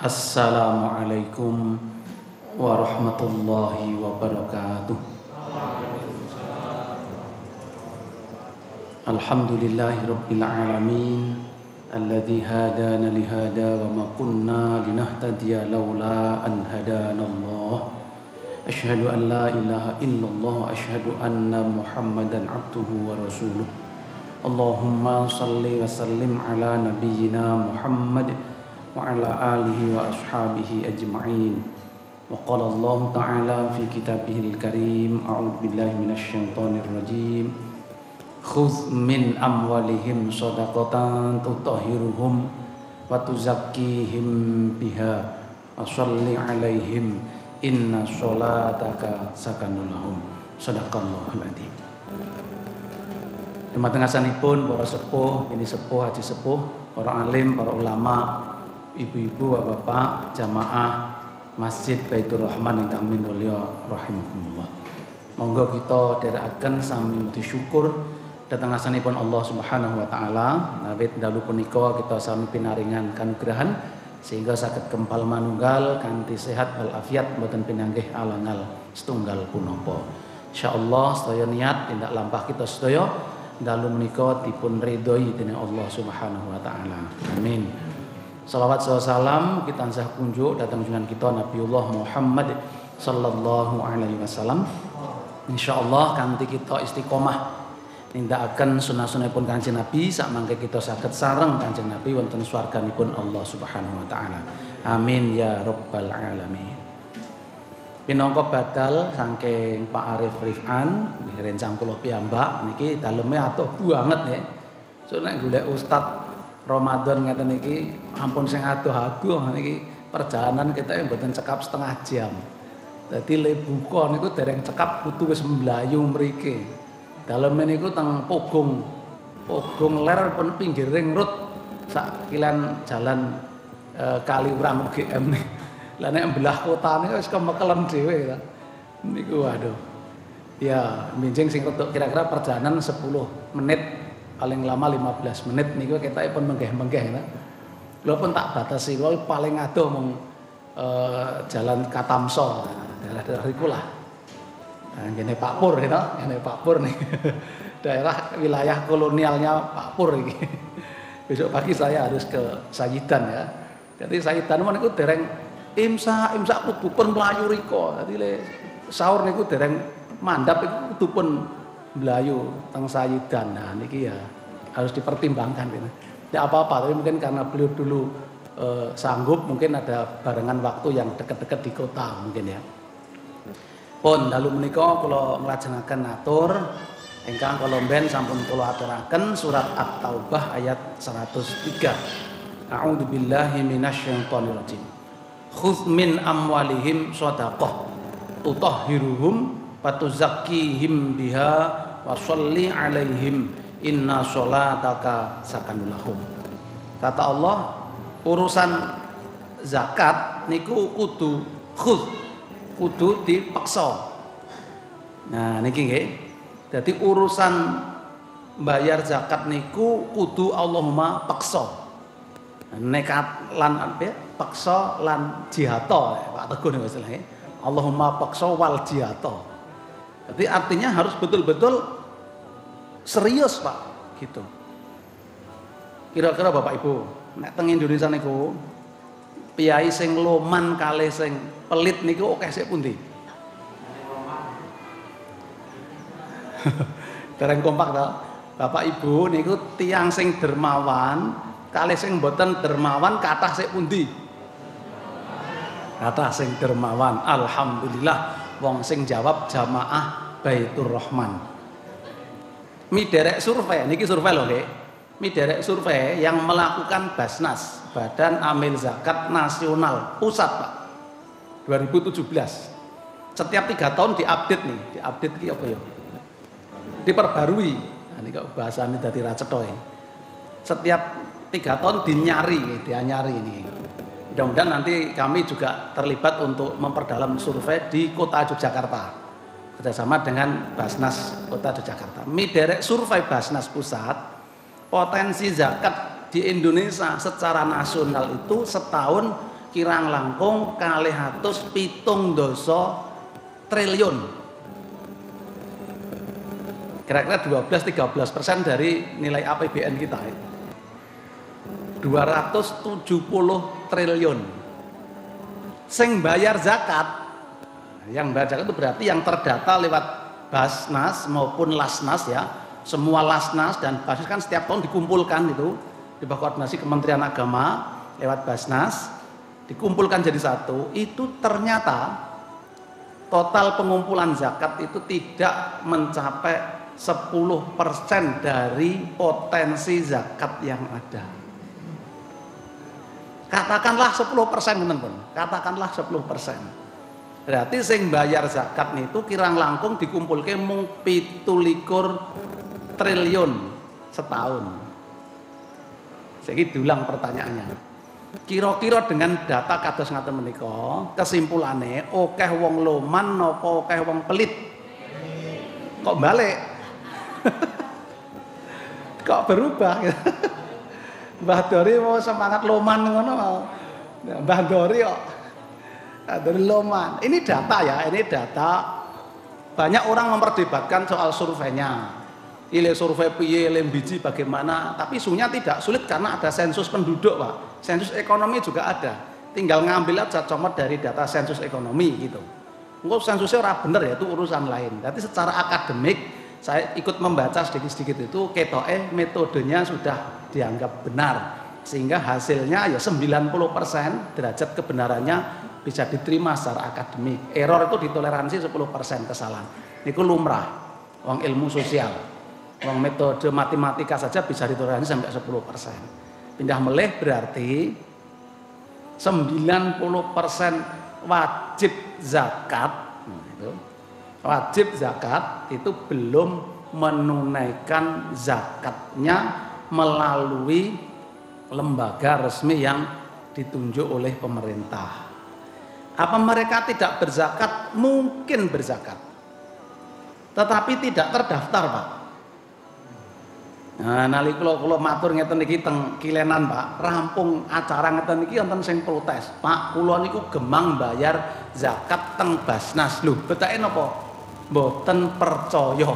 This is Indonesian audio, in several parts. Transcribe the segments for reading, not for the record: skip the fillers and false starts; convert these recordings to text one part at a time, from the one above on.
Assalamualaikum warahmatullahi wabarakatuh. Alhamdulillahi rabbil alamin alladzi hadana lihada wa ma kunna linahtadiya laula an hadanallah. Asyhadu an la ilaha illallah wa asyhadu anna Muhammadan abduhu wa rasuluh. Allahumma salli wa sallim ala nabiyyina Muhammad wa ala alihi wa ashabihi ajma'in. Wa qala Allah ta'ala fi kitabihil karim, a'udzu billahi minasy syaithanir rajim. Khudz min amwalihim shadaqatan tutahhiruhum wa tuzakkihim biha wa shalli 'alaihim inna sholataka sakanun lahum. Shadaqallahul adzim. Dumateng asanipun para sepuh, ini sepuh, haji sepuh, para alim, para ulama, ibu-ibu, bapak, jamaah Masjid Baitur Rahman ingkang minulya rahimahumullah. Monggo kita dherekaken sami muji syukur dhateng asanipun Allah Subhanahu wa taala. Awit dalu punika kita sami pinaringan kanugrahan sehingga saged kempal manunggal kanthi sehat wal afiat mboten pinanggih alangal setunggal punapa. Insyaallah sedaya niat tindak lampah kita sedaya dalu menika dipun ridhoi dening Allah Subhanahu wa taala. Amin. Salawat salam kita tansah kunjuk datang junjungan kita Nabiullah Muhammad sallallahu alaihi wasallam. Insyaallah kanthi kita istiqomah nindakaken sunah-sunahipun Kanjeng Nabi sak mangke kita saged sareng Kanjeng Nabi wonten swarganipun Allah Subhanahu wa taala. Amin ya rabbal alamin. Pinangka badal saking Pak Arif Rifan rencang kula piyambak niki daleme atuh banget ya. So nek golek ustaz Ramadan ngeten iki ampun sing adoh-adoh niki perjalanan kita mboten cekap setengah jam. Dadi le buka niku dereng cekap kudu wis mlayu mriki. Daleme niku teng Pogong ler pun pinggir ring road sak kilan jalan Kaliurang UGM nih. Lah nek mbelah kotane wis kemekelen dhewe ta. Niku waduh. Ya, minjing sing kira-kira perjalanan 10 menit paling lama 15 menit niku ketake pun menggeh-menggeh ta. Lha pun tak batasi kuwi paling adoh mung jalan Katamso, daerah-daerah iku lah. Nah, ngene Pak Pur ya, ngene Pak Pur nih. Daerah wilayah kolonialnya Pak Pur iki. Besok pagi saya harus ke Sayidan ya. Jadi Sayidan niku dereng imsak kudu pun mlayu riko. Dadi le sahur niku dereng mandap iku kudu pun mlayu teng Sayidan. Nah niki ya harus dipertimbangkan gitu. Ya apa-apa, tapi mungkin karena beliau dulu sanggup, mungkin ada barengan waktu yang dekat-dekat di kota mungkin ya. Pun dalu menika kula nglajengaken atur ingkang kula mben sampun kula aturaken surat At-Taubah ayat 103. A'udzu billahi minasyaitonir rajim. Khudz min amwalihim shadaqah tutahhiruhum fatuzakkihim biha wa sholli 'alaihim inna sholataka sakanun lahum. Kata Allah, urusan zakat niku kudu dipaksa. Nah niki nggih. Dadi urusan bayar zakat niku kudu Allahumma paksa. Nekat lan paksa lan jihata Pak Teguh niku istilahnya. Allahumma paksa wal jihata. Jadi artinya harus betul-betul serius Pak, gitu. Kira-kira Bapak Ibu, nek teng Indonesia niku piyai sing loman kalih sing pelit niku akeh sik pundi? Dereng kompak to. Bapak Ibu niku tiyang sing dermawan kalih sing mboten dermawan kathah sik pundi? Kathah sing dermawan. Alhamdulillah wong sing jawab jamaah Baitur Rahman. Mi derek survei, niki survei loh nggih. Mi derek survei yang melakukan Basnas, Badan Amil Zakat Nasional Pusat Pak. 2017. Setiap 3 tahun diupdate nih, diupdate ki apa ya? Diperbarui. Nah niki bahasane dadi ra cetha. Setiap 3 tahun dianyari ini. Mudah-mudahan nanti kami juga terlibat untuk memperdalam survei di Kota Yogyakarta. Kerjasama dengan Basnas Kota Yogyakarta. Mi derek survei Basnas Pusat, potensi zakat di Indonesia secara nasional itu setahun kirang langkung 270 triliun. Kira-kira 12-13% dari nilai APBN kita. 270 triliun. Sing bayar zakat, yang bayar zakat itu berarti yang terdata lewat Basnas maupun Lasnas ya. Semua Lasnas dan Basnas kan setiap tahun dikumpulkan itu di bawah koordinasi Kementerian Agama lewat Basnas, dikumpulkan jadi satu. Itu ternyata total pengumpulan zakat itu tidak mencapai 10% dari potensi zakat yang ada. Katakanlah 10% teman-teman, katakanlah 10%. Berarti sing bayar zakat itu kirang langkung dikumpulke mung 17 triliun setahun. Saiki diulang pertanyaannya. Kira-kira dengan data kados ngaten menika, kesimpulane akeh wong loman napa akeh wong pelit? Kok balik? Kok berubah? Mbah Dori mau semangat loman ngono. Mbah Dori kok dari loman. Ini data ya, ini data. Banyak orang memperdebatkan soal surveinya. Ile survei piye, ile biji bagaimana, tapi isunya tidak sulit karena ada sensus penduduk, Pak. Sensus ekonomi juga ada. Tinggal ngambil aja comot dari data sensus ekonomi gitu. Engko sensusnya ora bener ya, itu urusan lain. Jadi secara akademik saya ikut membaca sedikit-sedikit itu ketoke metodenya sudah dianggap benar sehingga hasilnya ya 90% derajat kebenarannya bisa diterima secara akademik. Error itu ditoleransi 10% kesalahan. Niku lumrah wong ilmu sosial. Wong metode matematika saja bisa ditoleransi sampai 10%. Pindah melih berarti 90% wajib zakat itu. Wajib zakat itu belum menunaikan zakatnya melalui lembaga resmi yang ditunjuk oleh pemerintah. Apa mereka tidak berzakat? Mungkin berzakat, tetapi tidak terdaftar, Pak. Nah, nalika kula matur ngeten niki teng Kilenan, Pak, rampung acara ngeten niki wonten sing protes. Pak, kula niku gemang bayar zakat teng Basnas. Lho, betake napa? Mboten percaya.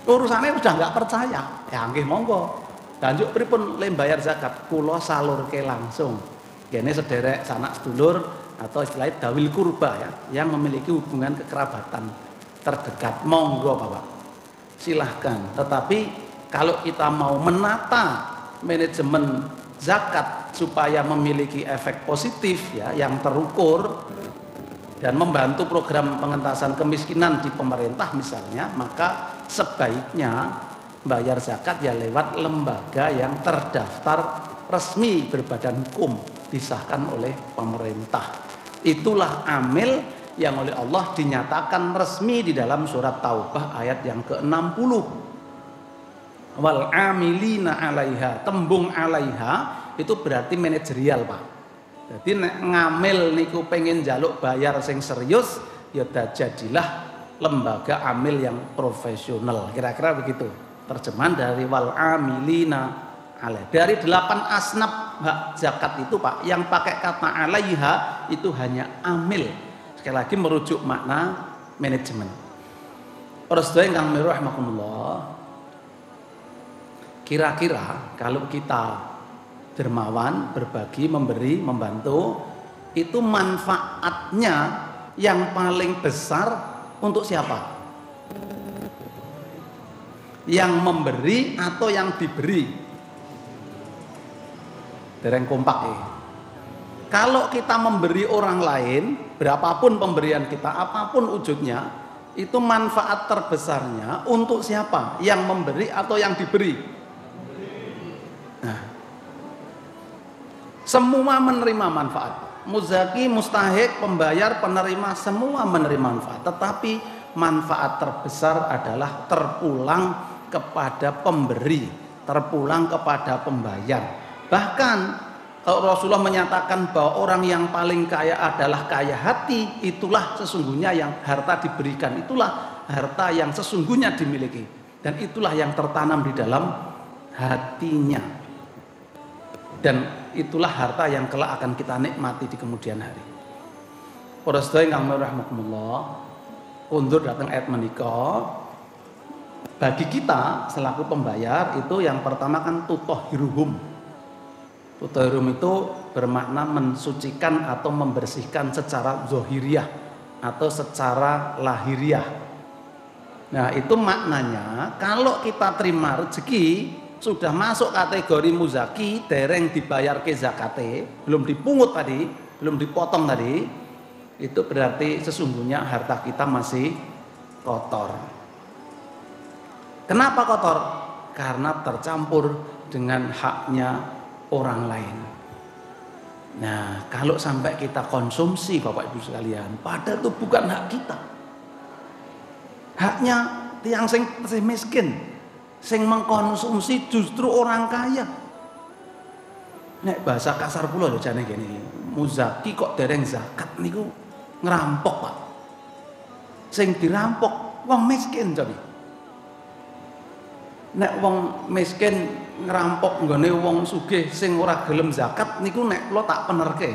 Urusannya sudah nggak percaya. Ya nggih monggo. Lanjut pripun le bayar zakat? Kula salurke langsung. Kene sederek sanak sedulur atau istilahnya dawil kurba ya, yang memiliki hubungan kekerabatan terdekat. Monggo, Bapak. Silahkan. Tetapi kalau kita mau menata manajemen zakat supaya memiliki efek positif ya, yang terukur dan membantu program pengentasan kemiskinan di pemerintah misalnya, maka sebaiknya bayar zakat ya lewat lembaga yang terdaftar resmi berbadan hukum disahkan oleh pemerintah. Itulah amil yang oleh Allah dinyatakan resmi di dalam surat Taubah ayat yang ke-60. Wal amilina 'alaiha, tembung 'alaiha itu berarti manajerial, Pak. Jadi nek ngamil niku pengen jaluk bayar sing serius, ya jadilah lembaga amil yang profesional. Kira-kira begitu. Terjemahan dari wal amilina alaih. Dari 8 asnaf hak zakat itu, Pak, yang pakai kata alaiha itu hanya amil. Sekali lagi merujuk makna manajemen. Para sedaya ingkang rahimakumullah. Kira-kira kalau kita dermawan, berbagi, memberi, membantu, itu manfaatnya yang paling besar untuk siapa? Yang memberi atau yang diberi? Dereng kompak ya. Kalau kita memberi orang lain, berapapun pemberian kita, apapun wujudnya, itu manfaat terbesarnya untuk siapa? Yang memberi atau yang diberi? Nah, semua menerima manfaat. Muzaki, mustahik, pembayar, penerima, semua menerima manfaat. Tetapi manfaat terbesar adalah terpulang kepada pemberi, terpulang kepada pembayar. Bahkan Rasulullah menyatakan bahwa orang yang paling kaya adalah kaya hati. Itulah sesungguhnya yang harta diberikan, itulah harta yang sesungguhnya dimiliki, dan itulah yang tertanam di dalam hatinya. Dan itulah harta yang kelak akan kita nikmati di kemudian hari. Para sedaya ingkang rahmatullah, undur datang ayat menika. Bagi kita selaku pembayar itu yang pertama kan tutahhiruhum. Tutahhiruhum itu bermakna mensucikan atau membersihkan secara zahiriyah atau secara lahiriah. Nah, itu maknanya kalau kita terima rezeki sudah masuk kategori muzaki, dereng dibayar ke zakate, belum dipungut tadi, belum dipotong tadi, itu berarti sesungguhnya harta kita masih kotor. Kenapa kotor? Karena tercampur dengan haknya orang lain. Nah, kalau sampai kita konsumsi Bapak Ibu sekalian, padahal itu bukan hak kita. Haknya tiang sing miskin, sing mengkonsumsi justru orang kaya. Nek bahasa kasar pula lho jane gini, muzaki kok dereng zakat niku ngerampok, Pak. Sing dirampok wong miskin jadi. Nek wong miskin ngerampok nggone wong sugih sing ora gelem zakat niku nek kula tak penerke.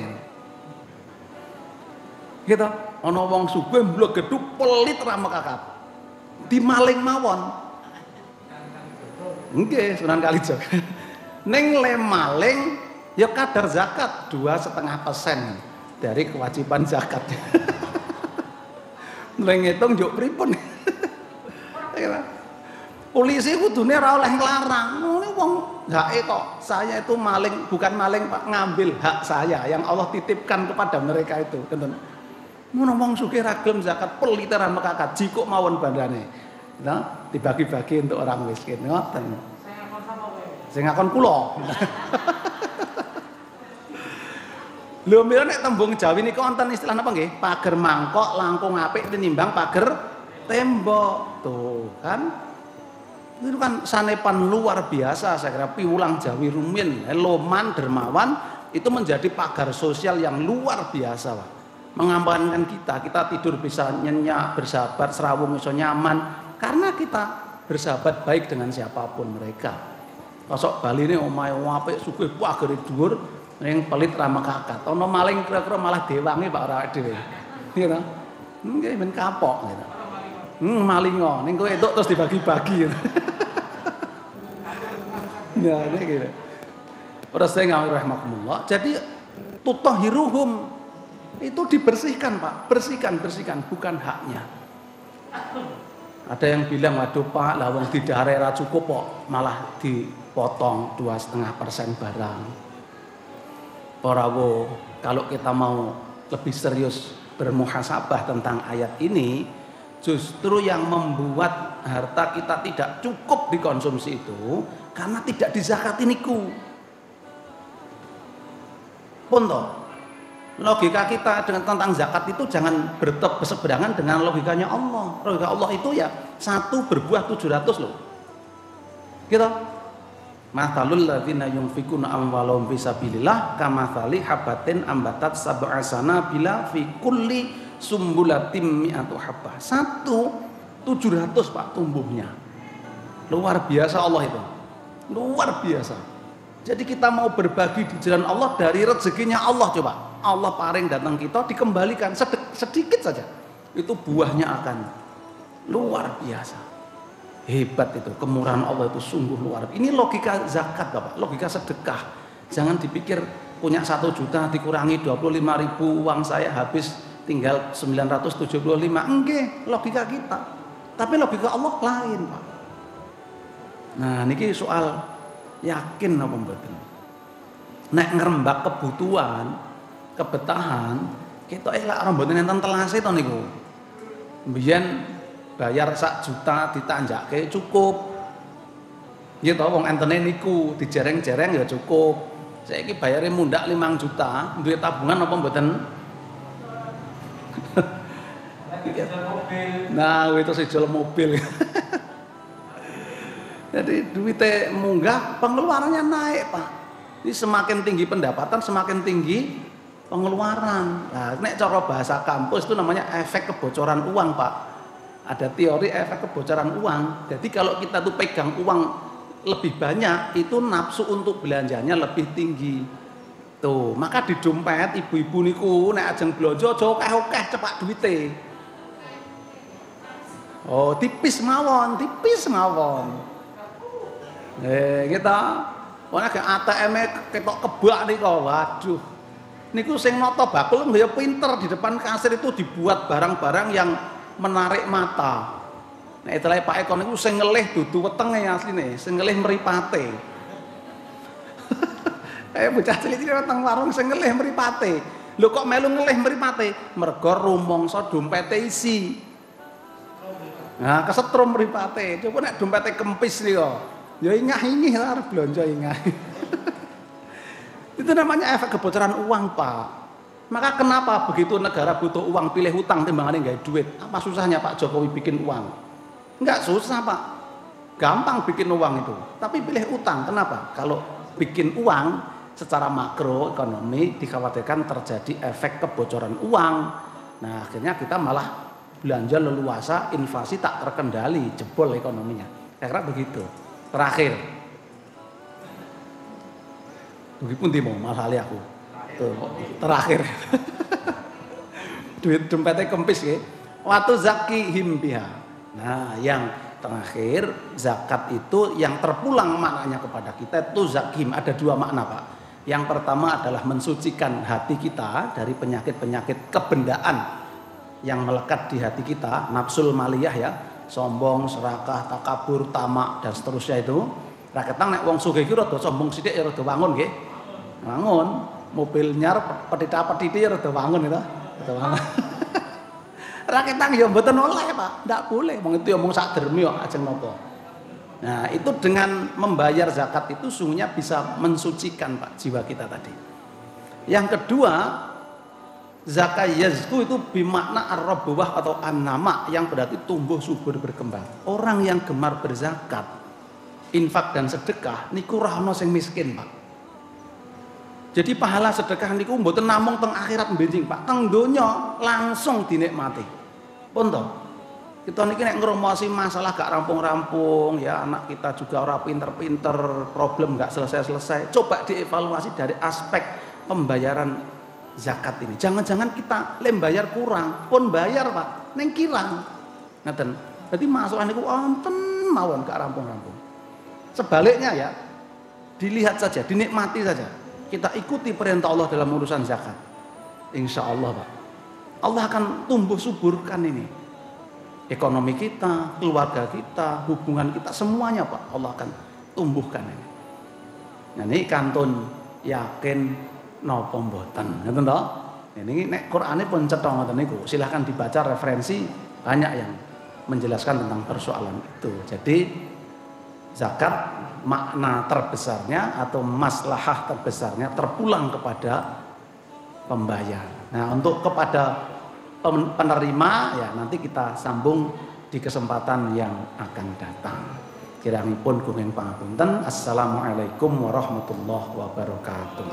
Gitu, ana wong sugih mblegedhu pelit ra mekakat. Dimaling mawon. Nggih, Sunan Kalijaga. Ning le maling ya kadar zakat 2,5% dari kewajiban zakat. Mulai ngitung yo pripun. Polisi kudune ora oleh nglarang. Ngene wong hake kok. Saya itu maling, bukan maling Pak, ngambil hak saya yang Allah titipkan kepada mereka itu. Ngoten. Ngono wong sugih ra gelem zakat peliteran mekakat jikuk mawon bandane. Nah, dibagi-bagi untuk orang miskin. Ngoten. Sing ngakon sapa kowe? Sing ngakon kula. Lho mira nek tembung Jawi niku wonten istilah napa nggih? Pager mangkok langkung apik tinimbang pager tembok. Tuh kan. Itu kan sanepan luar biasa, saya kira piwulang Jawi rumin, loman dermawan itu menjadi pagar sosial yang luar biasa, Pak. Mengamankan kita tidur bisa nyenyak, bersahabat, serawung iso nyaman karena kita bersahabat baik dengan siapapun mereka. Kosok Bali ini omahe apik sugih pagere dhuwur ning pelit ra mekakat. Ana maling kira-kira malah dewangi Pak ora dhewe. Nggih ta? Nggih men kapok gitu. Malingo ning kowe entuk terus dibagi-bagi. Nah, ini gitu. Para sedaya rahimakumullah. Jadi tutahhiruhum itu dibersihkan, Pak. Bersihkan, bukan haknya. Ada yang bilang, waduh Pak, lah wong didare ra cukup kok, malah dipotong 2,5% barang. Parawo, kalau kita mau lebih serius bermuhasabah tentang ayat ini, justru yang membuat harta kita tidak cukup dikonsumsi itu karena tidak dizakati niku. Pun toh, logika kita tentang zakat itu jangan berseberangan dengan logikanya Allah. Logika Allah itu ya 1 berbuah 700 loh. Gitu. Mathalul ladzina yunfikuna amwalahum fisabilillah kamathali habatin ambatat sab'a sanabila fi kulli sumbulatim mi'atu habbah. 1 700 Pak tumbuhnya. Luar biasa Allah itu. Luar biasa. Jadi kita mau berbagi di jalan Allah dari rezekinya Allah coba. Allah paring datang kita dikembalikan sedikit saja. Itu buahnya akan luar biasa. Hebat itu, kemurahan Allah itu sungguh luar biasa. Ini logika zakat Bapak, logika sedekah. Jangan dipikir punya 1 juta dikurangi 25.000 uang saya habis tinggal 975. Enggak, logika kita. Tapi logika Allah lain Pak. Nah, niki soal yakin apa mboten. Nek ngrembak kebutuhan, kebetahan, kita elak mboten enten telase to niku. Mbiyen bayar 1 juta ditanjake cukup. Ya toh wong entene niku dijereng-jereng ya cukup. Saiki bayare mundak 5 juta, duwe tabungan apa mboten? Nah, itu sejol mobil. Jadi duitnya munggah, pengeluarannya naik Pak. Ini semakin tinggi pendapatan, semakin tinggi pengeluaran. Nah, nek cara bahasa kampus itu namanya efek kebocoran uang Pak. Ada teori efek kebocoran uang. Jadi kalau kita tuh pegang uang lebih banyak, itu nafsu untuk belanjanya lebih tinggi. Tuh, maka di dompet ibu-ibu niku nek ajeng blonjo aja akeh-akeh cepak duwite. Oh, tipis mawon, tipis mawon. Kita ana ge ATM-e ketok kebak nika, waduh. Niku sing nata bakul ya pinter, di depan kasir itu dibuat barang-barang yang menarik mata. Nek itulah Pak Eko niku sing ngelih dudu wetenge asline, sing ngelih mripate. Bocah cilik-cilik teng warung sing ngelih mripate. Lho kok melu ngelih mripate? Mergo rumangsa dompete isi. Nah, kesetrum mripate. Coba nek dompete kempis nika, ya ingah-ingih arep blonjo ingah. Itu namanya efek kebocoran uang, Pak. Maka kenapa begitu negara butuh uang pilih hutang timbangane gawe duit? Apa susahnya Pak Jokowi bikin uang? Enggak susah, Pak. Gampang bikin uang itu. Tapi pilih utang. Kenapa? Kalau bikin uang secara makroekonomi dikhawatirkan terjadi efek kebocoran uang. Nah, akhirnya kita malah belanja leluasa, inflasi tak terkendali, jebol ekonominya. Kira-kira begitu. Terakhir. Begipun di mau malah aku. Tuh, terakhir. Duit dompetnya kempis ya. Watu zakihim biha. Nah, yang terakhir zakat itu yang terpulang maknanya kepada kita itu zakihim. Ada dua makna, Pak. Yang pertama adalah mensucikan hati kita dari penyakit-penyakit kebendaan yang melekat di hati kita, nafsul maliyah ya, sombong, serakah, takabur, tamak dan seterusnya itu. Raketang nek wong sugih iki rada sombong sithik ya rada wangun nggih. Wangun, mobil nyar petita-petiti ya rada wangun itu. Rada wangun. Raketang ya mboten oleh, Pak. Ndak boleh. Wong itu ya mung sak dermi kok ajeng napa. Nah, itu dengan membayar zakat itu sungguhnya bisa mensucikan Pak jiwa kita tadi. Yang kedua, zakat yazku itu bermakna ar-rabbah atau an-nama yang berarti tumbuh subur berkembang. Orang yang gemar berzakat, infak dan sedekah niku ora ana sing miskin, Pak. Jadi pahala sedekah niku mboten namung teng akhirat benjing, Pak. Teng donya langsung dinikmati. Pun to. Kita niki nek ngrumusi masalah gak rampung-rampung, ya anak kita juga ora pinter-pinter, problem gak selesai-selesai. Coba dievaluasi dari aspek pembayaran zakat ini. Jangan-jangan kita lem bayar kurang, pun bayar, Pak, ning kirang. Ngaten. Berarti masalah niku wonten mawon gak rampung-rampung. Sebaliknya ya, dilihat saja, dinikmati saja. Kita ikuti perintah Allah dalam urusan zakat. Insya Allah, Pak, Allah akan tumbuh suburkan ini. Ekonomi kita, keluarga kita, hubungan kita, semuanya Pak, Allah akan tumbuhkan ini. Nah ini kantun yakin napa mboten, ngoten to? Ini nek Qur'ane pun cetha ngoten niku. Silahkan dibaca referensi, banyak yang menjelaskan tentang persoalan itu. Jadi zakat makna terbesarnya atau maslahah terbesarnya terpulang kepada pembayar. Nah, untuk kepada penerima ya nanti kita sambung di kesempatan yang akan datang. Kirangipun kuring pangapunten. Assalamualaikum warahmatullahi wabarakatuh.